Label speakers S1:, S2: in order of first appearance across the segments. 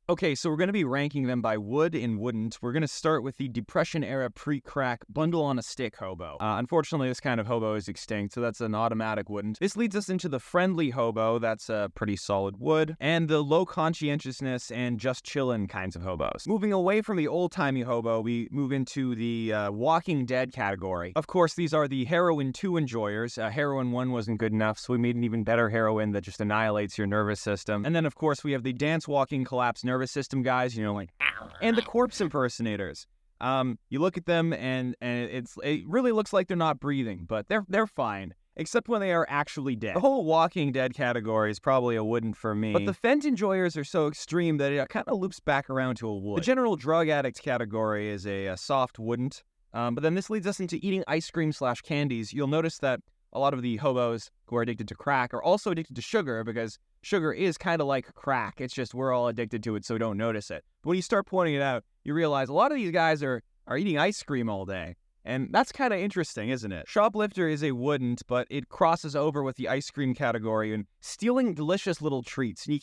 S1: Okay, so we're going to be ranking them by would and wouldn't. We're going to start with the Depression-era pre-crack bundle-on-a-stick hobo. Unfortunately, this kind of hobo is extinct, so that's an automatic wouldn't. This leads us into the friendly hobo, that's a pretty solid would, and the low conscientiousness and just chillin' kinds of hobos. Moving away from the old-timey hobo, we move into the Walking Dead category. Of course, these are the Heroin 2 enjoyers. Heroin 1 wasn't good enough, so we made an even better heroin that just annihilates your nervous system. And then, of course, we have the dance-walking collapse nervous system guys, like, and the corpse impersonators. You look at them and it really looks like they're not breathing, but they're fine, except when they are actually dead. The whole Walking Dead category is probably a wouldn't for me, but the Fent enjoyers are so extreme that it kind of loops back around to a would. The general drug addict category is a soft wouldn't, but then this leads us into eating ice cream/candies. You'll notice that a lot of the hobos who are addicted to crack are also addicted to sugar, because sugar is kind of like crack. It's just we're all addicted to it, so don't notice it. But when you start pointing it out, you realize a lot of these guys are eating ice cream all day. And that's kind of interesting, isn't it? Shoplifter is a wouldn't, but it crosses over with the ice cream category and stealing delicious little treats. And you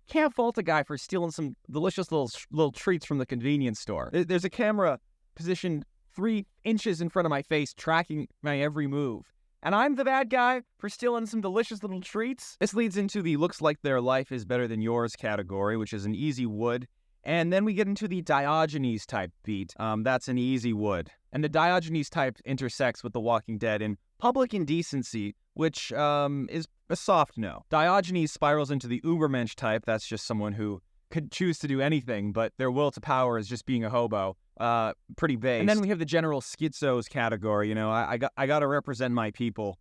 S1: can't fault a guy for stealing some delicious little treats from the convenience store. There's a camera positioned 3 inches in front of my face, tracking my every move. And I'm the bad guy for stealing some delicious little treats? This leads into the looks like their life is better than yours category, which is an easy would. And then we get into the Diogenes type beat. That's an easy would. And the Diogenes type intersects with the Walking Dead in public indecency, which is a soft no. Diogenes spirals into the Ubermensch type. That's just someone who could choose to do anything, but their will to power is just being a hobo. Pretty based. And then we have the general schizos category. I got to represent my people.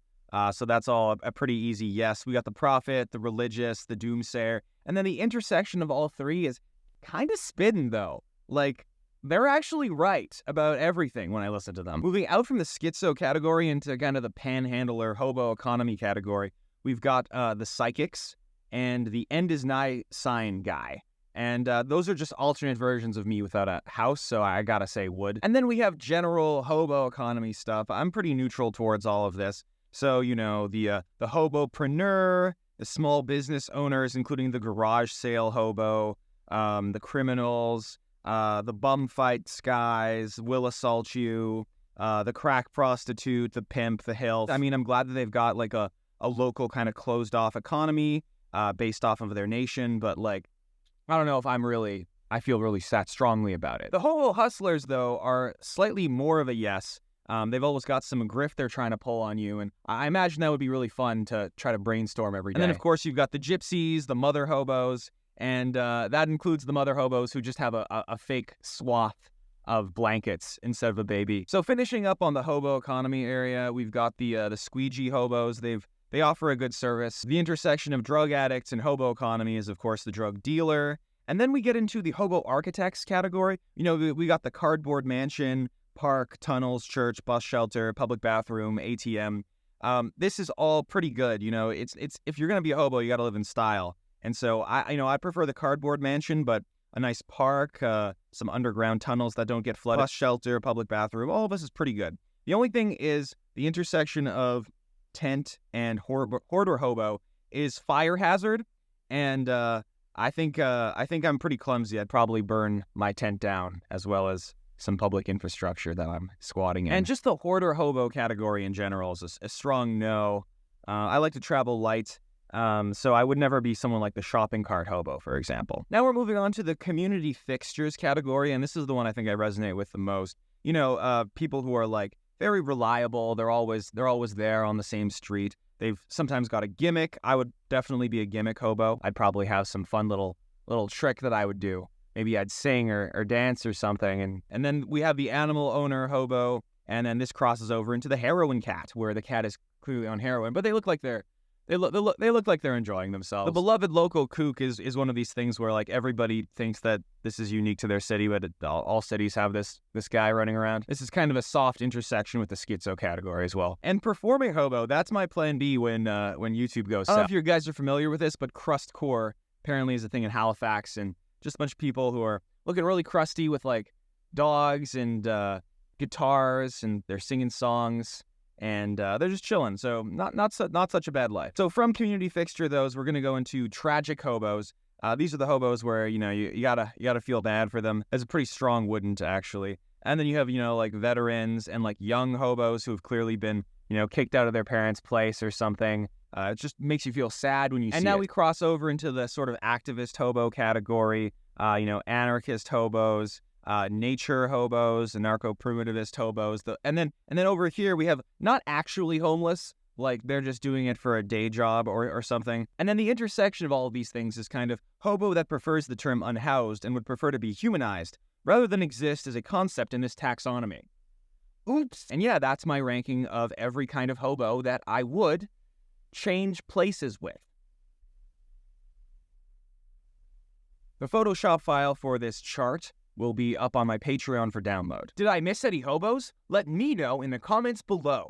S1: So that's all a pretty easy yes. We got the prophet, the religious, the doomsayer, and then the intersection of all three is kind of spitting though. Like, they're actually right about everything when I listen to them. Moving out from the schizo category into kind of the panhandler hobo economy category, we've got the psychics and the end is nigh sign guy. And those are just alternate versions of me without a house, so I gotta say would. And then we have general hobo economy stuff. I'm pretty neutral towards all of this. So, the hobopreneur, the small business owners, including the garage sale hobo, the criminals, the bum fight guys, will assault you, the crack prostitute, the pimp, the hill. I mean, I'm glad that they've got like a local kind of closed off economy based off of their nation, but like, I don't know if I feel really that strongly about it. The hobo hustlers, though, are slightly more of a yes. They've always got some grift they're trying to pull on you, and I imagine that would be really fun to try to brainstorm every day. And then, of course, you've got the gypsies, the mother hobos, and that includes the mother hobos who just have a fake swath of blankets instead of a baby. So finishing up on the hobo economy area, we've got the squeegee hobos. They offer a good service. The intersection of drug addicts and hobo economy is, of course, the drug dealer. And then we get into the hobo architects category. We got the cardboard mansion, park, tunnels, church, bus shelter, public bathroom, ATM. This is all pretty good. It's if you're going to be a hobo, you got to live in style. And so I prefer the cardboard mansion, but a nice park, some underground tunnels that don't get flooded, bus shelter, public bathroom, all of this is pretty good. The only thing is the intersection of tent and hoarder hobo is fire hazard, and I think I'm pretty clumsy. I'd probably burn my tent down as well as some public infrastructure that I'm squatting in. And just the hoarder hobo category in general is a strong no. I like to travel light, so I would never be someone like the shopping cart hobo, for example. Now we're moving on to the community fixtures category, and this is the one I think I resonate with the most. People who are like very reliable. They're always there on the same street. They've sometimes got a gimmick. I would definitely be a gimmick hobo. I'd probably have some fun little trick that I would do. Maybe I'd sing or dance or something. And then we have the animal owner hobo, and then this crosses over into the heroin cat, where the cat is clearly on heroin, but they look like they're enjoying themselves. The beloved local kook is one of these things where like everybody thinks that this is unique to their city, but all cities have this guy running around. This is kind of a soft intersection with the schizo category as well. And performing hobo, that's my plan B when YouTube goes south. I don't know if you guys are familiar with this, but crustcore apparently is a thing in Halifax, and just a bunch of people who are looking really crusty with like dogs and guitars, and they're singing songs. And they're just chilling, so not such a bad life. So from community fixture, we're going to go into tragic hobos. These are the hobos where, you gotta feel bad for them. It's a pretty strong wouldn't, actually. And then you have, like veterans and like young hobos who have clearly been, kicked out of their parents' place or something. It just makes you feel sad when you see it. And now we cross over into the sort of activist hobo category, anarchist hobos, nature hobos, anarcho-primitivist hobos. And then over here we have not actually homeless, like they're just doing it for a day job or something. And then the intersection of all of these things is kind of hobo that prefers the term unhoused and would prefer to be humanized rather than exist as a concept in this taxonomy. Oops. And yeah, that's my ranking of every kind of hobo that I would change places with. The Photoshop file for this chart will be up on my Patreon for download. Did I miss any hobos? Let me know in the comments below.